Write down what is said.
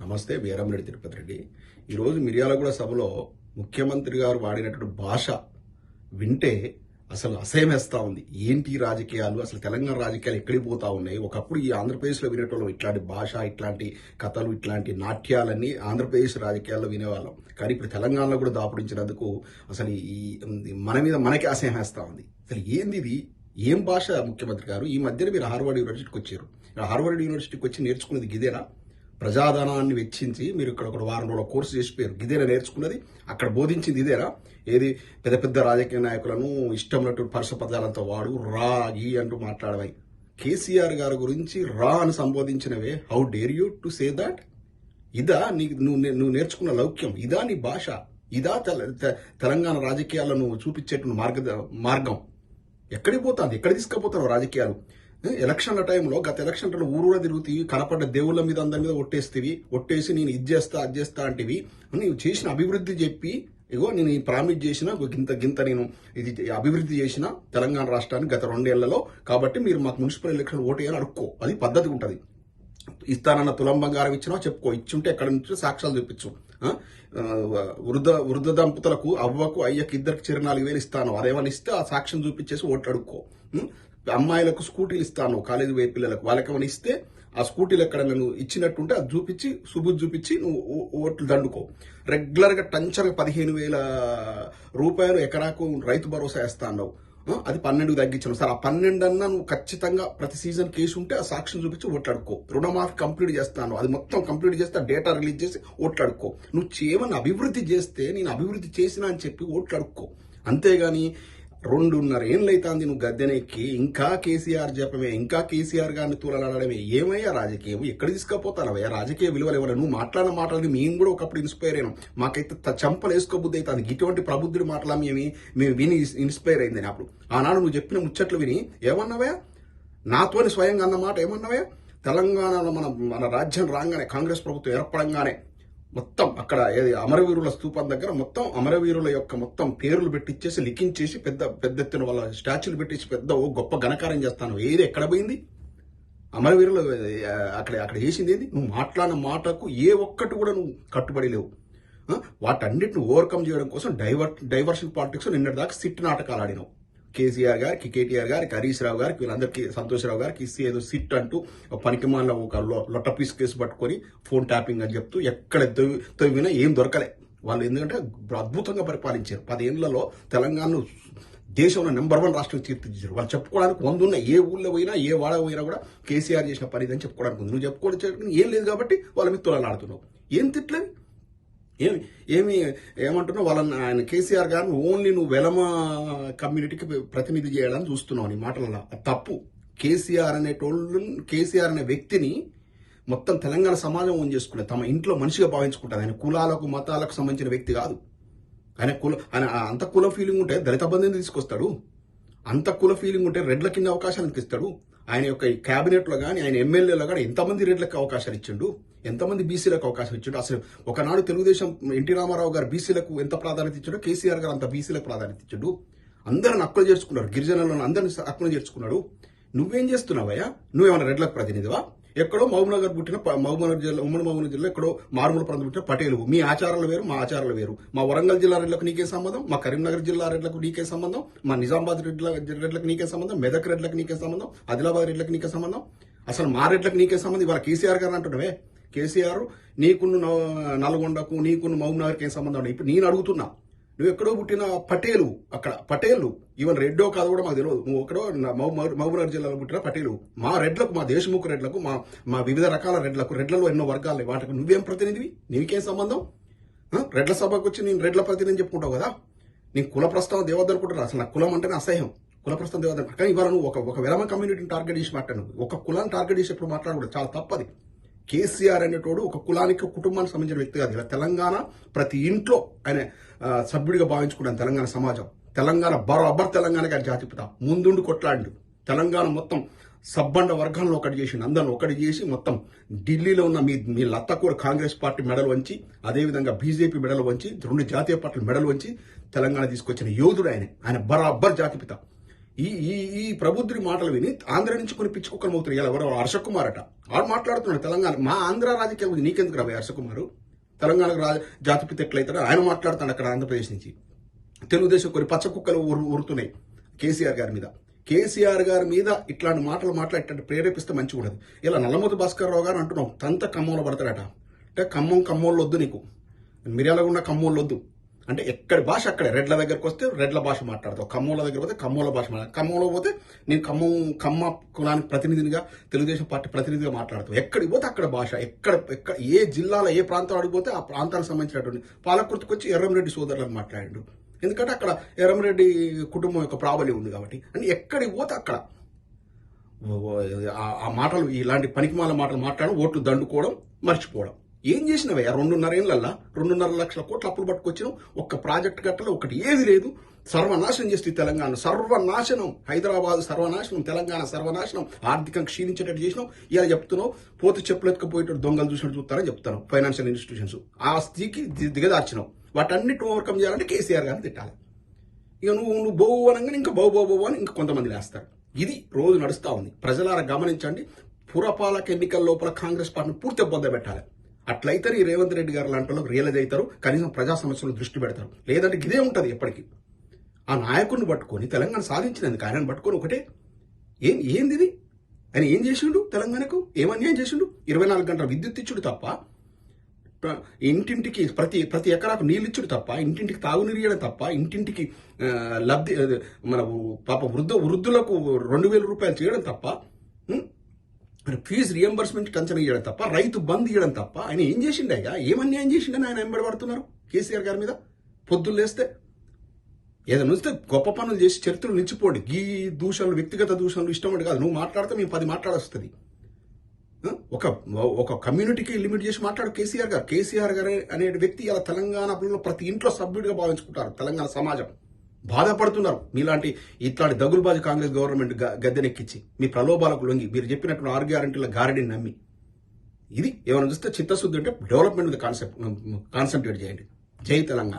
నమస్తే. వీరంరెడ్డి తిరుపతి రెడ్డి. ఈరోజు మిర్యాలగూడ సభలో ముఖ్యమంత్రి గారు వాడినటువంటి భాష వింటే అసలు అసహ్యమేస్తా ఉంది. ఏంటి రాజకీయాలు, అసలు తెలంగాణ రాజకీయాలు ఎక్కడికి పోతా ఉన్నాయి? ఒకప్పుడు ఈ ఆంధ్రప్రదేశ్లో వినేటోళ్ళం ఇట్లాంటి భాష, ఇట్లాంటి కథలు, ఇట్లాంటి నాట్యాలన్నీ ఆంధ్రప్రదేశ్ రాజకీయాల్లో వినేవాళ్ళం. కానీ ఇప్పుడు తెలంగాణలో కూడా దాపుడించినందుకు అసలు ఈ మన మీద మనకే అసహ్యం వేస్తా ఉంది. అసలు ఏంది ఇది? ఏం భాష ముఖ్యమంత్రి గారు? ఈ మధ్యన మీరు హార్వర్డ్ యూనివర్సిటీకి వచ్చారు. హార్వర్డ్ యూనివర్సిటీకి వచ్చి నేర్చుకున్నది గిదేనా? ప్రజాధనాన్ని వెచ్చించి మీరు ఇక్కడ ఒక వారం రోజుల కోర్సు చేసిపోయారు. ఇదేనా నేర్చుకున్నది? అక్కడ బోధించింది ఇదేనా? ఏది పెద్ద పెద్ద రాజకీయ నాయకులను ఇష్టమైనటువంటి పరుష పదాలతో వాడు రా ఈ అంటూ మాట్లాడవై. కేసీఆర్ గారి గురించి రా అని సంబోధించినవే. How dare you to say that? ఇదా నువ్వు నేర్చుకున్న లౌక్యం? ఇదా నీ భాష? ఇదా తెలంగాణ రాజకీయాల్లో నువ్వు చూపించేటువంటి మార్గం? ఎక్కడికి పోతాను? ఎక్కడ తీసుకుపోతావు రాజకీయాలు? ఎలక్షన్ల టైంలో, గత ఎలక్షన్లలో ఊరూరా తిరుగుతీ కనపడ్డ దేవుళ్ళ మీద అందరి మీద ఒట్టేసి నేను ఇది చేస్తా అది చేస్తా అంటివి. నీవు చేసిన అభివృద్ధి చెప్పి, ఇగో నేను ప్రామిస్ చేసిన గింత నేను ఇది అభివృద్ధి చేసిన తెలంగాణ రాష్ట్రాన్ని గత 2 ఏళ్లలో, కాబట్టి మీరు మాకు మున్సిపల్ ఎలక్షన్ ఓటేయాలని అడుక్కో. అది పద్ధతి ఉంటుంది. ఇస్తానన్న తులం బంగారం ఇచ్చినా చెప్పుకో, ఇచ్చుంటే ఎక్కడి నుంచి సాక్ష్యాలు చూపించు. వృద్ధ దంపతులకు అవ్వకు అయ్యకు ఇద్దరికి 4,000 ఇస్తాను, అదేమని ఇస్తే ఆ సాక్ష్యం చూపించేసి ఓట్లు అడుక్కో. అమ్మాయిలకు స్కూటీలు ఇస్తాను, కాలేజీ పోయే పిల్లలకు, వాళ్ళకేమైనా ఇస్తే ఆ స్కూటీలు ఎక్కడ నేను ఇచ్చినట్టుంటే అది చూపించి సుబుద్ధి చూపించి నువ్వు ఓట్లు దండుకో. రెగ్యులర్ గా టంచర్గా 15,000 రూపాయలు ఎకరాకు రైతు భరోసా వేస్తా అన్నావు. అది 12కు తగ్గించాను సార్. ఆ 12 అన్నా నువ్వు ఖచ్చితంగా ప్రతి సీజన్ కేసు ఉంటే ఆ సాక్ష్యం చూపించి ఓట్లాడుకో. రుణమాఫీ కంప్లీట్ చేస్తాను, అది మొత్తం కంప్లీట్ చేస్తే డేటా రిలీజ్ చేసి ఓట్లాడుకో. నువ్వు చేయమని అభివృద్ధి చేస్తే నేను అభివృద్ధి చేసినా అని చెప్పి ఓట్లాడుకో. అంతేగాని 2.5 ఏళ్ళు అవుతుంది నువ్వు గద్దెనెక్కి, ఇంకా కేసీఆర్ చెప్పమే, ఇంకా కేసీఆర్ గారిని తూలలాడమే. ఏమయ్యా రాజకీయం? ఎక్కడ తీసుకుపోతానవయ్యా? రాజకీయ విలువలు ఎవరు? నువ్వు మాట్లాడిన మాటలని మేము కూడా ఒకప్పుడు ఇన్స్పైర్ అయినాం. మాకైతే చంపలు వేసుకోబుద్ధి అవుతుంది. ఇటువంటి ప్రబుద్ధుడి మాటలా మేము విని ఇన్స్పైర్ అయిందని. అప్పుడు ఆనాడు నువ్వు చెప్పిన ముచ్చట్లు విని ఏమన్నావయ్యా? నాతోని స్వయంగా అన్న మాట ఏమన్నావయ్యా? తెలంగాణలో మన రాజ్యం రాగానే, కాంగ్రెస్ ప్రభుత్వం ఏర్పడంగానే మొత్తం అక్కడ అమరవీరుల స్తూపం దగ్గర మొత్తం అమరవీరుల యొక్క మొత్తం పేర్లు పెట్టించేసి లిఖించేసి పెద్ద ఎత్తున వాళ్ళ స్టాచ్యూలు పెట్టేసి పెద్ద గొప్ప ఘనకార్యం చేస్తాను. ఏది ఎక్కడ పోయింది? అమరవీరులు అక్కడ చేసింది ఏంది? నువ్వు మాట్లాడిన మాటకు ఏ ఒక్కటి కూడా నువ్వు కట్టుబడి లేవు. వాటన్నిటిని ఓవర్కమ్ చేయడం కోసం డైవర్షన్ పాలిటిక్స్ నిన్నటి దాకా సిట్ నాటకాలు ఆడినావు. కేసీఆర్ గారికి, కేటీఆర్ గారికి, హరీష్ రావు గారికి, వీళ్ళందరికీ, సంతోష్ రావు గారికి ఏదో సిట్ అంటూ పనికిమాల ఒక లొట్ట పీస్ కేసు పట్టుకొని ఫోన్ ట్యాపింగ్ అని చెప్తూ ఎక్కడ తవ్వినా ఏం దొరకలే. వాళ్ళు ఎందుకంటే అద్భుతంగా పరిపాలించారు. 10 ఏళ్లలో తెలంగాణను దేశంలో నెంబర్ 1 రాష్ట్రం తీర్చిదిద్దారు. వాళ్ళు చెప్పుకోవడానికి 100 ఉన్నాయి. ఏ ఊళ్ళో పోయినా, ఏ వాడ పోయినా కూడా కేసీఆర్ చేసిన పని అని చెప్పుకోవడానికి ఉంది. నువ్వు చెప్పుకోవడానికి ఏం లేదు కాబట్టి వాళ్ళ మీద తొలలాడుతున్నావు. ఏం తిట్లేదు? ఏమంటున్నావు? వాళ్ళని, ఆయన కేసీఆర్ గారిని ఓన్లీ నువ్వు వెలమ కమ్యూనిటీకి ప్రతినిధి చేయడానికి చూస్తున్నావు నీ మాటలలో. తప్పు. కేసీఆర్ అనే వ్యక్తిని మొత్తం తెలంగాణ సమాజం ఓన్ చేసుకునే తమ ఇంట్లో మనిషిగా భావించుకుంటారు. ఆయన కులాలకు, మతాలకు సంబంధించిన వ్యక్తి కాదు. ఆయన అంత కుల ఫీలింగ్ ఉంటే దళిత బంధుని తీసుకొస్తాడు. అంత కుల ఫీలింగ్ ఉంటే రెడ్ల కింద అవకాశాలు ఇస్తాడు. ఆయన యొక్క క్యాబినెట్ లో కానీ, ఆయన ఎమ్మెల్యేలో కానీ ఎంతమంది రెడ్లకు అవకాశాలు ఇచ్చిండు, ఎంతమంది బీసీలకు అవకాశం ఇచ్చిండు. అసలు ఒకనాడు తెలుగుదేశం ఎన్టీ రామారావు గారు బీసీలకు ఎంత ప్రాధాన్యత ఇచ్చాడో కేసీఆర్ గారు అంత బీసీలకు ప్రాధాన్యత ఇచ్చిండు. అందరిని హక్కులు చేర్చుకున్నారు. గిరిజనులను అందరిని హక్కులు చేర్చుకున్నాడు. నువ్వేం చేస్తున్నావయ్యా? నువ్వేమన్నా రెడ్లకు ప్రతినిధివా? ఎక్కడో మహబూబ్నగర్ పుట్టిన మహబూబ్నగర్ జిల్లా, ఉమ్మడి మహబూబ్నగర్ జిల్లా ఎక్కడో మారుమూల ప్రాంతం పుట్టిన పటేలు. మీ ఆచారాలు వేరు, మా ఆచారాలు వేరు. మా వరంగల్ జిల్లా రెడ్లకు నీకే సంబంధం, మా కరీంనగర్ జిల్లా రెడ్లకు నీకే సంబంధం, మా నిజామాబాద్ రెడ్లకు నీకే సంబంధం, మెదక్ రెడ్లకు నీకే సంబంధం, ఆదిలాబాద్ రెడ్లకు నీకే సంబంధం, అసలు మా రెడ్లకు నీకే సంబంధం. ఇవాళ కేసీఆర్ గారు అంటున్నావే, కేసీఆర్ నీకున్న నల్గొండకు, నీకున్న మహబూబ్నగర్కి ఏం సంబంధం? ఇప్పుడు నేను అడుగుతున్నా, నువ్వు ఎక్కడో పుట్టిన పటేలు, అక్కడ పటేలు ఈవెన్ రెడ్డో కాదు కూడా మాకు తెలియదు. నువ్వు ఎక్కడో మహబూబ్నగర్ జిల్లాలో పుట్టిన పటేలు. మా రెడ్లకు, మా దేశముఖ రెడ్లకు, మా వివిధ రకాల రెడ్లలో ఎన్నో వర్గాలు, వాటికి నువ్వేం ప్రతినిధివి? నీకేం సంబంధం? రెడ్ల సభకు వచ్చి నేను రెడ్ల ప్రతినిధి చెప్పుకుంటావు కదా. నేను కుల ప్రస్తావన దేవద్దు అనుకుంటున్నా. అసలు నా కులం అంటేనే అసహ్యం. కుల ప్రస్తావన దేవద్దు. కానీ ఇవాళ నువ్వు ఒక వెలమ కమ్యూనిటీని టార్గెట్ చేసి మాట్లాడు. ఒక కులాన్ని టార్గెట్ చేసి ఎప్పుడు మాట్లాడకూడదు. చాలా తప్పది. కేసీఆర్ అనేటోడు ఒక కులానికి, కుటుంబానికి సంబంధించిన వ్యక్తి కాదు. ఇలా తెలంగాణ ప్రతి ఇంట్లో ఆయన సభ్యుడిగా భావించుకున్నాను. తెలంగాణ సమాజం, తెలంగాణ బరాబర్ తెలంగాణకి ఆయన జాతిపిత ముందుండి కొట్లాడి తెలంగాణ మొత్తం సబ్బండ వర్గాలను ఒకటి చేసి, అందరిని ఒకటి చేసి, మొత్తం ఢిల్లీలో ఉన్న మీ లత్తకూర కాంగ్రెస్ పార్టీ మెడలు వంచి, అదేవిధంగా బీజేపీ మెడలు వంచి, 2 జాతీయ పార్టీల మెడలు వంచి తెలంగాణ తీసుకొచ్చిన యోధుడు ఆయన బరాబర్ జాతిపిత. ఈ ఈ ఈ ప్రబుద్ధుడి మాటలు విని ఆంధ్ర నుంచి కొన్ని పిచ్చి కుక్కలు మోగుతారు. ఇలా ఎవరో హర్ష కుమార్ అట ఆడు మాట్లాడుతున్నాడు తెలంగాణ మా ఆంధ్ర రాజకీయాల గురించి నీకెందుకు రాబోయే హర్ష కుమారు తెలంగాణకు జాతిపిత ఎట్లయితారో ఆయన మాట్లాడుతాడు అక్కడ ఆంధ్రప్రదేశ్ నుంచి. తెలుగుదేశం కొన్ని పచ్చ కుక్కలు ఉరుతున్నాయి కేసీఆర్ గారి మీద. కేసీఆర్ గారి మీద ఇట్లాంటి మాటలు మాట్లాడేటట్టు ప్రేరేపిస్తే మంచిగా ఉండదు. ఇలా నల్లమూతి భాస్కర్ రావు గారు అంటున్నాం తంత ఖమ్మంలో పడతాడట. అంటే ఖమ్మంలో వద్దు నీకు, మిర్యాలగూడ ఖమ్మంలో వద్దు అంటే ఎక్కడి భాష అక్కడే. రెడ్ల దగ్గరకు వస్తే రెడ్ల భాష మాట్లాడతావు, ఖమ్మంల దగ్గర పోతే ఖమ్మంల భాష మాట్లాడతావు, ఖమ్మంలో పోతే నేను ఖమ్మ కులానికి ప్రతినిధిగా తెలుగుదేశం పార్టీ ప్రతినిధిగా మాట్లాడతావు. ఎక్కడికి పోతే అక్కడ భాష, ఎక్కడ ఏ జిల్లాలో ఏ ప్రాంతం అడిగిపోతే ఆ ప్రాంతానికి సంబంధించినటువంటి పాలకుర్తికి వచ్చి ఎర్రంరెడ్డి సోదరులను మాట్లాడాడు. ఎందుకంటే అక్కడ ఎర్రంరెడ్డి కుటుంబం యొక్క ప్రాబల్యం ఉంది కాబట్టి. అని ఎక్కడికి పోతే అక్కడ ఆ మాటలు, ఇలాంటి పనికిమాల మాటలు మాట్లాడడం, ఓట్లు దండుకోవడం, మర్చిపోవడం. ఏం చేసినవయ్యా 2.5 ఏళ్లలో 2.5 లక్షల కోట్ల అప్పులు పట్టుకొచ్చినాం. ఒక్క ప్రాజెక్ట్ కట్టలో ఒకటి ఏది లేదు. సర్వనాశనం చేస్తే తెలంగాణ సర్వనాశనం, హైదరాబాద్ సర్వనాశనం, తెలంగాణ సర్వనాశనం, ఆర్థికంగా క్షీణించేటట్టు చేసినాం. ఇలా చెప్తున్నావు పోతే చెప్పులు ఎత్తుకుపోయేటట్టు దొంగలు చూసినట్టు చూస్తారని చెప్తాను. ఫైనాన్షియల్ ఇన్స్టిట్యూషన్స్ ఆ స్థితికి దిగదార్చినావు. వాటన్నిటి ఓవర్కమ్ చేయాలంటే కేసీఆర్ గారిని తిట్టాలి. ఇక నువ్వు బౌ అనగానే ఇంకా బౌ అని ఇంకా కొంతమంది లేస్తారు. ఇది రోజు నడుస్తూ ఉంది. ప్రజలారా గమనించండి. పురపాలక ఎన్నికల లోపల కాంగ్రెస్ పార్టీని పూర్తి బొద్ద పెట్టాలి. అట్లయితే ఈ రేవంత్ రెడ్డి గారు లాంటి వాళ్ళకి రియలైజ్ అవుతారు, కనీసం ప్రజా సమస్యలు దృష్టి పెడతారు. లేదంటే ఇదే ఉంటుంది ఎప్పటికీ. ఆ నాయకుడిని పట్టుకొని తెలంగాణ సాధించినందుకు ఆయనను పట్టుకొని ఒకటే ఏంది ఇది, ఆయన ఏం చేసిండు తెలంగాణకు, ఏం అన్యాయం చేసిండు? 24 గంటల విద్యుత్ ఇచ్చుడు తప్ప, ఇంటింటికి ప్రతి ఎకరాకు నీళ్ళు ఇచ్చుడు తప్ప, ఇంటింటికి తాగునీరు ఇవ్వడం తప్ప, ఇంటింటికి లబ్ధి మన పాప వృద్ధులకు 2,000 రూపాయలు చేయడం తప్ప, ఫీజు రియంబర్స్మెంట్ కంచెన ఇవ్వడం తప్ప, రైతు బంద్ ఇవ్వడం తప్ప ఆయన ఏం చేసిండు అయ్యా? ఏమన్యాయం చేసిండని ఆయన వెంబడబడుతున్నారు కేసీఆర్ గారి మీద. పొద్దున్న లేస్తే ఏదైనా వస్తే గొప్ప పనులు చేసి చరిత్రలు నిలిచిపోండి. ఈ దూషణలు, వ్యక్తిగత దూషణలు ఇష్టం కాదు. నువ్వు మాట్లాడితే మేము 10 మాట్లాడొస్తుంది. ఒక కమ్యూనిటీకి లిమిట్ చేసి మాట్లాడు కేసీఆర్ గారు. కేసీఆర్ గారు అనే వ్యక్తి ఇలా తెలంగాణలో ప్రతి ఇంట్లో సభ్యుడిగా భావించుకుంటారు. తెలంగాణ సమాజం బాధపడుతున్నారు. ఇట్లాంటి దగులుబాజీ కాంగ్రెస్ గవర్నమెంట్ గద్దెనెక్కించి మీ ప్రలోభాలకు లొంగి మీరు చెప్పినట్టు 6 గ్యారెంటీల గారడీని నమ్మి. ఇది ఏమైనా చూస్తే చిత్తశుద్ధి అంటే డెవలప్మెంట్ మీద కాన్సన్ట్రేట్ చేయండి. జై తెలంగాణ.